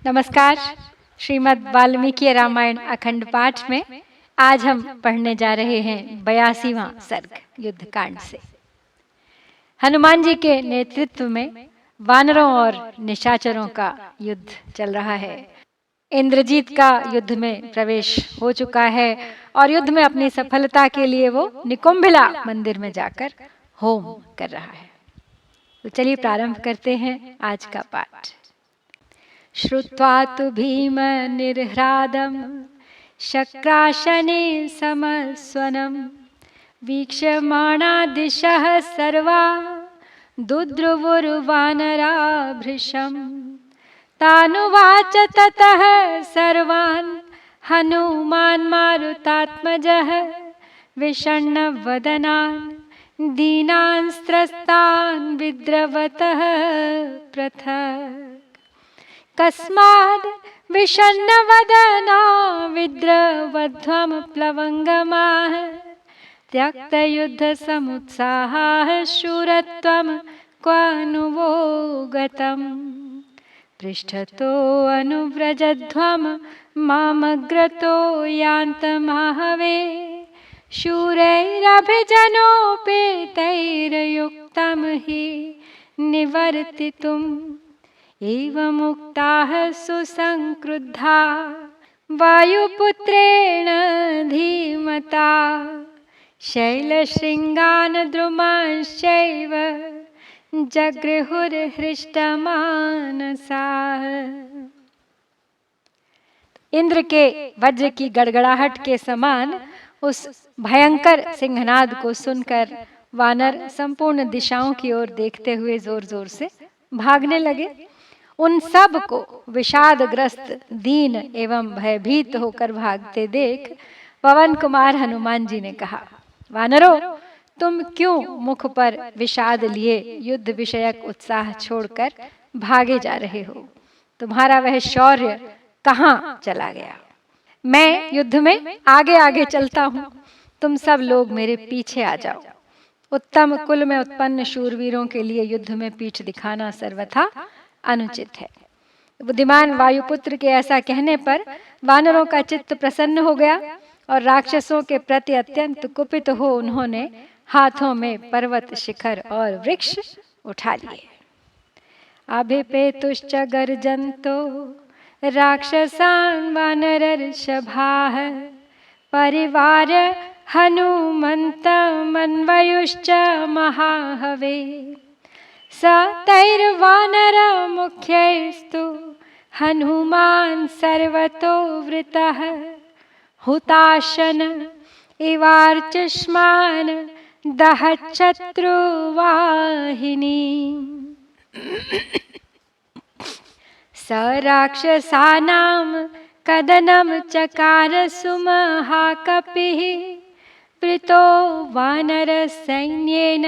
नमस्कार। श्रीमद् वाल्मीकि रामायण अखंड पाठ में आज हम पढ़ने जा रहे हैं 82वां सर्ग युद्ध कांड से। हनुमान जी के नेतृत्व में वानरों और निशाचरों का युद्ध चल रहा है। इंद्रजीत का युद्ध में प्रवेश हो चुका है और युद्ध में अपनी सफलता के लिए वो निकुंभिला मंदिर में जाकर होम कर रहा है। तो चलिए प्रारंभ करते हैं आज का पाठ। श्रुत्वा तु भीम निर्ह्रादं शक्राशने समस्वनं वीक्ष्यमाणा दिशः सर्वा दुद्रुवुर्वानरा भृशम् तानुवाच ततः सर्वान् हनुमान् मारुतात्मजः विषण्णवदनान् दीनांस्त्रस्तान् विद्रवतः पृथक्। कस्माद् विषण्णवदना विद्रवध्वं प्लवङ्गमाः त्यक्तयुद्धसमुत्साहाः शूरत्वं क्वनु गतम् पृष्ठतो अनुव्रजध्वं मामग्रतो यान्तमाहवे शूरैरभिजनोपेतैर्युक्तं हि निवर्तितुम् एवमुक्ताः सुसंक्रुद्धा वायुपुत्रेण धीमता शैलशृङ्गान् द्रुमांश्चैव जगृहुर्हृष्टमानसाः। इंद्र के वज्र की गड़गड़ाहट के समान उस भयंकर सिंहनाद को सुनकर वानर संपूर्ण दिशाओं की ओर देखते हुए जोर जोर से भागने लगे। उन सब को विषादग्रस्त, दीन एवं भयभीत होकर भागते देख पवन कुमार हनुमान जी ने कहा, वानरों, तुम क्यों मुख पर विषाद लिए युद्ध विषयक उत्साह छोड़कर भागे जा रहे हो? तुम्हारा वह शौर्य कहाँ चला गया? मैं युद्ध में आगे आगे चलता हूँ, तुम सब लोग मेरे पीछे आ जाओ। उत्तम कुल में उत्पन्न शूरवीरों के लिए युद्ध में पीठ दिखाना सर्वथा अनुचित है। बुद्धिमान वायुपुत्र के ऐसा कहने पर वानरों का चित्त प्रसन्न हो गया और राक्षसों के प्रति अत्यंत कुपित हो उन्होंने हाथों में पर्वत, शिखर और वृक्ष उठा लिए। अभिपेतुश्च गर्जन्तो राक्षसान् वानरर्षभाः परिवार हनुमन्तमन्वयुश्च महाहवे स तैर्वानर मुख्यैस्तु हनुमान् सर्वतो वृतः हुताशन इवार्चष्मान् दहच्छत्रुवाहिनी स राक्षसानां कदनं चकार सुमहाकपिः प्रीतो वानरसैन्येन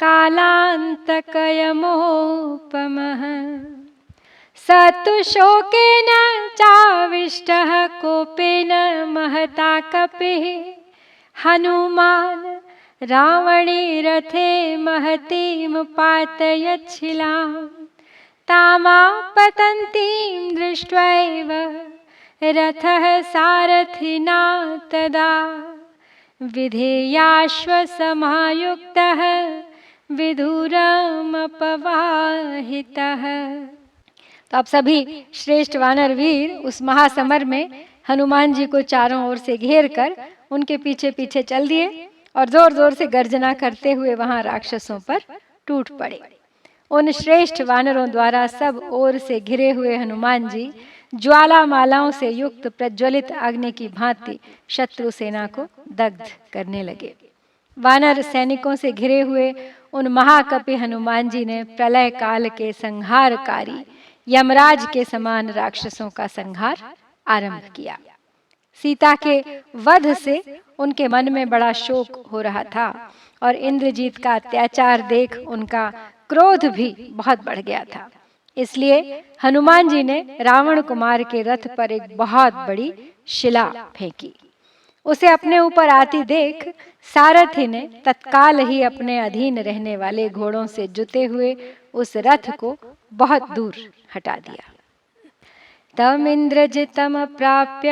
कालान्तकयमोपमः स तु शोकेन चाविष्टः कोपेन महता कपिः हनुमान् रावणे रथे महतीं पातयच्छिलां तामापतन्तीं दृष्ट्वैव रथः सारथिना तदा विधेयाश्वसमायुक्तः विधुरमपवाहितः। तो अब सभी श्रेष्ठ वानर वीर उस महासमर में हनुमान जी को चारों ओर से घेर कर उनके पीछे पीछे चल दिए और जोर जोर से गर्जना करते हुए वहां राक्षसों पर टूट पड़े। उन श्रेष्ठ वानरों द्वारा सब ओर से घिरे हुए हनुमान जी ज्वालामालाओं से युक्त प्रज्वलित अग्नि की भांति शत्रु सेना को दग्ध करने लगे। वानर सैनिकों से घिरे हुए उन महाकपि हनुमान जी ने प्रलय काल के संहारकारी यमराज के समान राक्षसों का संहार आरंभ किया। सीता के वध से उनके मन में बड़ा शोक हो रहा था और इंद्रजीत का अत्याचार देख उनका क्रोध भी बहुत बढ़ गया था। इसलिए हनुमान जी ने रावण कुमार के रथ पर एक बहुत बड़ी शिला फेंकी। उसे अपने ऊपर आती देख सारथी ने तत्काल ही अपने अधीन रहने वाले घोड़ों से जुते हुए उस रथ को बहुत दूर हटा दिया। तमिन्द्रजितं प्राप्य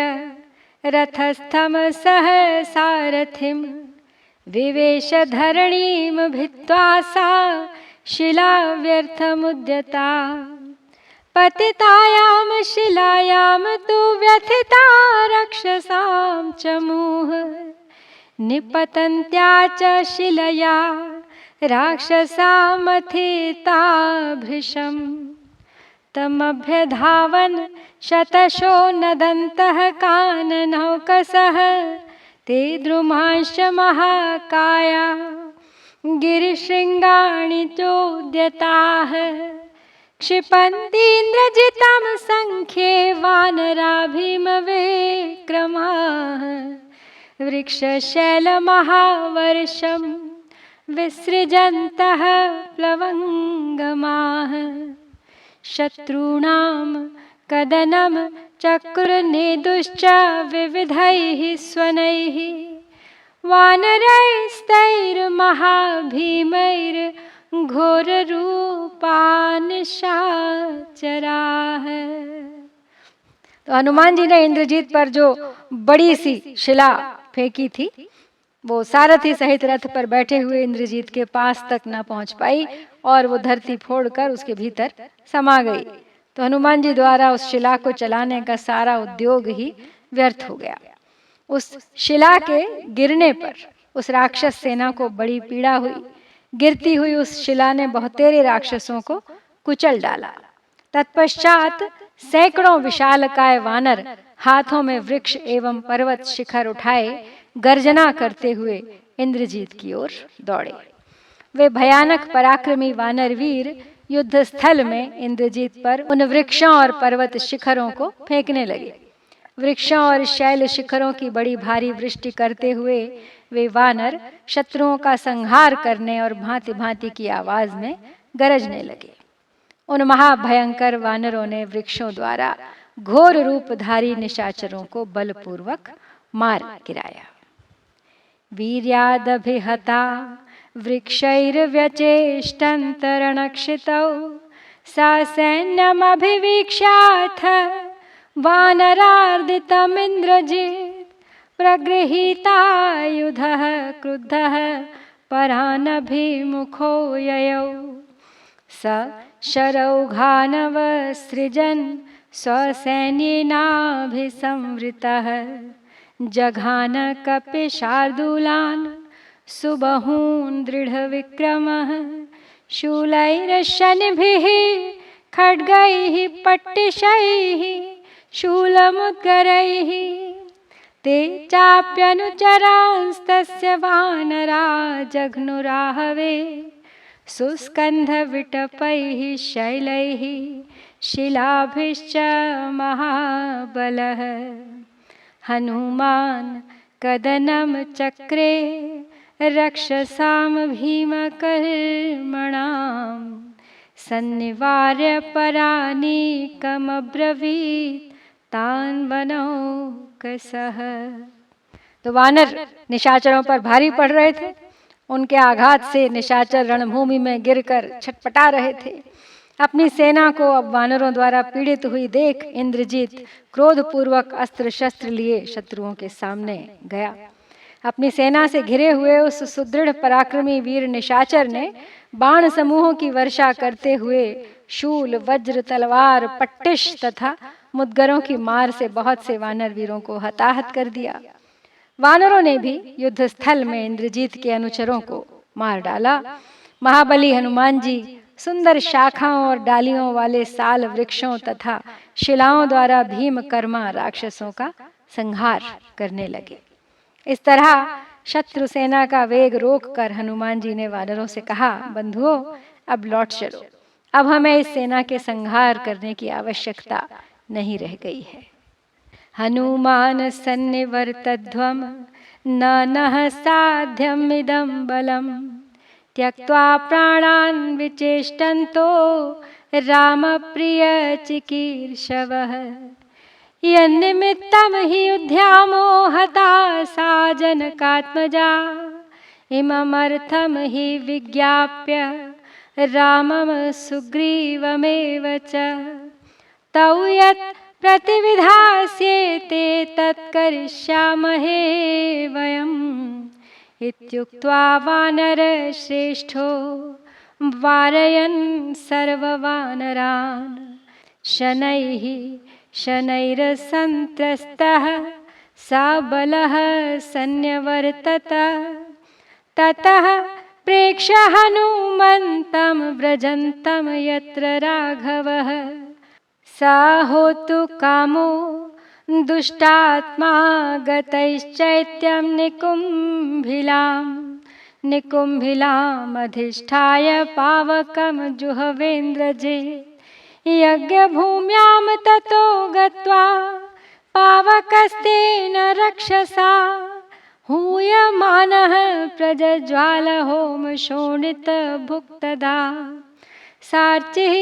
रथस्थं सह सारथिं विवेश धरणीं भित्त्वा सा शिला व्यर्थमुद्यता। पतितायां शिलायां तु व्यथिता रक्षसां च मुहुः निपतन्त्या च शिलया राक्षसामथिता भृशम्। तमभ्यधावन् शतशो नदन्तः काननौकसः ते द्रुमांश्च महाकाया गिरिशृङ्गाणि चोद्यताः। क्षिपन्तीन्द्रजितं संख्ये वानराभीमविक्रमाः वृक्षशैलमहावर्षं विसृजन्तः प्लवङ्गमाः। शत्रूणां कदनं चक्रुर्नेदुश्च विविधैः स्वनैः वानरैस्तैर्महाभीमैर्घोररूपानिशाचराः। तो हनुमान जी ने इंद्रजीत पर जो बड़ी सी शिला फेंकी थी वो सारथी सहित रथ पर बैठे हुए इंद्रजीत के पास तक न पहुंच पाई और वो धरती फोड़कर उसके भीतर समा गई। तो हनुमान जी द्वारा उस शिला को चलाने का सारा उद्योग ही व्यर्थ हो गया। उस शिला के गिरने पर उस राक्षस सेना को बड़ी पीड़ा हुई। गिरती हुई उस शिला ने बहुतेरे राक्षसों को कुचल डाला। तत्पश्चात सैकड़ों विशालकाय वानर हाथों में वृक्ष एवं पर्वत शिखर उठाए गर्जना करते हुए इंद्रजीत की ओर दौड़े। वे भयानक पराक्रमी वानरवीर युद्ध स्थल में इंद्रजीत पर उन वृक्षों और पर्वत शिखरों को फेंकने लगे। वृक्षों और शैल शिखरों की बड़ी भारी वृष्टि करते हुए वे वानर शत्रुओं का संहार करने और भांति भांति की आवाज में गरजने लगे। उन महाभयंकर वानरों ने वृक्षों द्वारा घोर रूपधारी निशाचरों को बलपूर्वक मार गिराया। वीर्यादभिहता वृक्षैर्व्यचेष्टन्तरणक्षितौ सा सैन्यमभिवीक्ष्याथ वानरार्दितमिन्द्रजित् प्रगृहीतायुधः क्रुद्धः परानभिमुखो ययौ स शरौघानवसृजन् स्वसैन्येनाभिसंवृतः जघान कपिशार्दूलान् सुबहून् दृढविक्रमः शूलैर्शनिभिः खड्गैः पट्टिशैः शूलमुद्गरैः ते चाप्यनुचरांस्तस्य वानरा जघ्नुराहवे सुस्कन्धविटपैः शैलैः शिलाभिश्च महाबलः हनुमान् कदनं चक्रे रक्षसां भीमकर्मणां सन्निवार्य परानीकमब्रवीत् तान् वनौकसः। तो वानर निशाचरों पर भारी पड़ रहे थे। उनके आघात से निशाचर रणभूमि में गिरकर छटपटा रहे थे। अपनी सेना को अब वानरों द्वारा पीड़ित हुई देख इंद्रजीत क्रोधपूर्वक अस्त्र शस्त्र लिए शत्रुओं के सामने गया। अपनी सेना से घिरे हुए उस सुदृढ़ पराक्रमी वीर निशाचर ने बाण समूहों की वर्षा करते हुए शूल, वज्र, तलवार, पट्टिश तथा मुद्गरों की मार से बहुत से वानर वीरों को हताहत कर दिया। वानरों ने भी युद्ध स्थल में इंद्रजीत के अनुचरों को मार डाला। महाबली हनुमान जी सुंदर शाखाओं और डालियों वाले साल वृक्षों तथा शिलाओं द्वारा भीमकर्मा राक्षसों का संहार करने लगे। इस तरह शत्रु सेना का वेग रोककर हनुमान जी ने वानरों से कहा, बंधुओं, अब लौट चलो। अब हमें इस सेना के संहार करने की आवश्यकता नहीं रह गई है। हनुमान सन्निवर्तध्वम न साध्यमिदं बलम त्यक्त्वा प्राणान् विचेष्टन्तो रामप्रिय चिकीर्षवः यन्निमित्तं हि युध्यामो हता सा जनकात्मजा इममर्थं हि विज्ञाप्य रामं सुग्रीवमेव च तौ यत् प्रतिविधास्येते तत्करिष्यामहे वयम् इत्युक्त्वा वानरश्रेष्ठो वारयन् सर्ववानरान् शनैः शनैरसन्त्रस्तः सबलः सन्न्यवर्तत। ततः प्रेक्ष्य हनुमन्तं व्रजन्तं यत्र राघवः स होतु कामो दुष्टात्मा गतैश्चैत्यं निकुम्भिलामधिष्ठाय पावकं जुहवेन्द्रजे। यज्ञभूम्यां ततो गत्वा पावकस्तेन रक्षसा हूयमानः प्रज्ज्वालहोमशोणितभुक्तदा। सार्चिः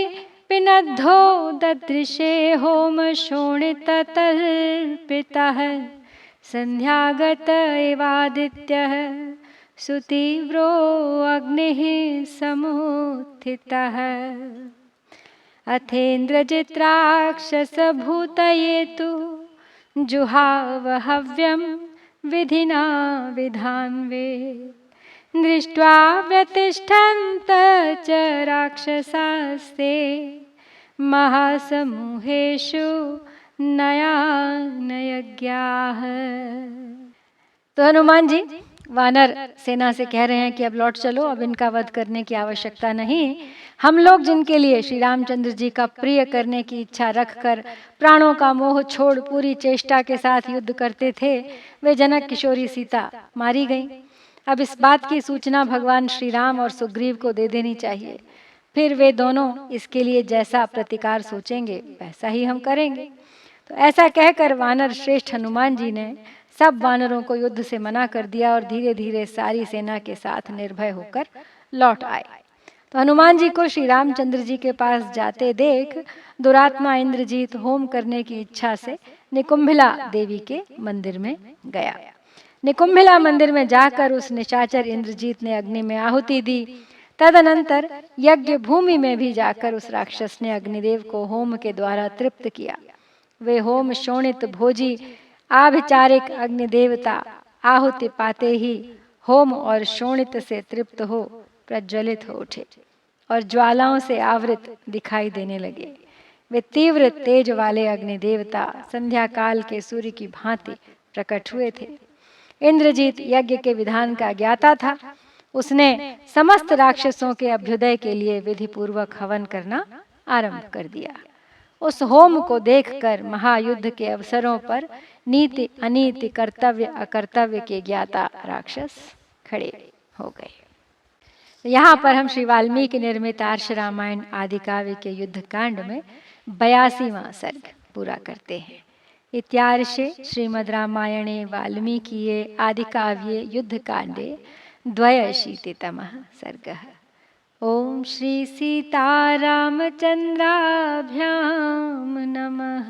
पिनद्धो ददृशे होमशोणिततर्पितः सन्ध्यागत एवादित्यः सुतीव्रो अग्निः समुत्थितः। अथेन्द्रजित्राक्षसभूतये तु जुहाव हव्यं विधिना विधान्वे। दृष्ट्वा व्यतिष्ठन्त च राक्षसास्ते महासमूहेषु नयानयज्ञाः। तो हनुमान जी वानर सेना से कह रहे हैं कि अब लौट चलो, अब इनका वध करने की आवश्यकता नहीं। हम लोग जिनके लिए श्री रामचंद्र जी का प्रिय करने की इच्छा रखकर प्राणों का मोह छोड़ पूरी चेष्टा के साथ युद्ध करते थे, वे जनक किशोरी सीता मारी गई। अब इस बात की सूचना भगवान श्री राम और सुग्रीव को दे देनी चाहिए, फिर वे दोनों इसके लिए जैसा प्रतिकार सोचेंगे वैसा ही हम करेंगे। तो ऐसा कहकर वानर श्रेष्ठ हनुमान जी ने सब वानरों को युद्ध से मना कर दिया और धीरे धीरे सारी सेना के साथ निर्भय होकर लौट आए। तो हनुमान जी को श्री रामचंद्र जी के पास जाते देख दुरात्मा इंद्रजीत होम करने की इच्छा से निकुंभिला देवी के मंदिर में गया। निकुंभिला मंदिर में जाकर उस निशाचर इंद्रजीत ने अग्नि में आहुति दी। तदनंतर यज्ञ भूमि में भी जाकर उस राक्षस ने अग्निदेव को होम के द्वारा तृप्त किया। वे होम शोणित भोजी आभिचारिक अग्निदेवता आहुति पाते ही होम और शोणित से तृप्त हो प्रज्वलित हो उठे और ज्वालाओं से आवृत दिखाई देने लगे। वे तीव्र तेज वाले अग्निदेवता संध्या काल के सूर्य की भांति प्रकट हुए थे। इंद्रजीत यज्ञ के विधान का ज्ञाता था। उसने समस्त राक्षसों के अभ्युदय के लिए विधि पूर्वक हवन करना आरंभ कर दिया। उस होम को देखकर महायुद्ध के अवसरों पर नीति अनीति कर्तव्य अकर्तव्य के ज्ञाता राक्षस खड़े हो गए। यहाँ पर हम श्री वाल्मीकि निर्मित आर्ष रामायण आदि काव्य के युद्ध कांड में 82वां सर्ग पूरा करते हैं। इत्यार्षे श्रीमद् रामायणे वाल्मीकिये आदि काव्ये युद्ध कांडे 82तमः सर्गः। ओम श्री सीतारामचंद्राभ्याम नमः।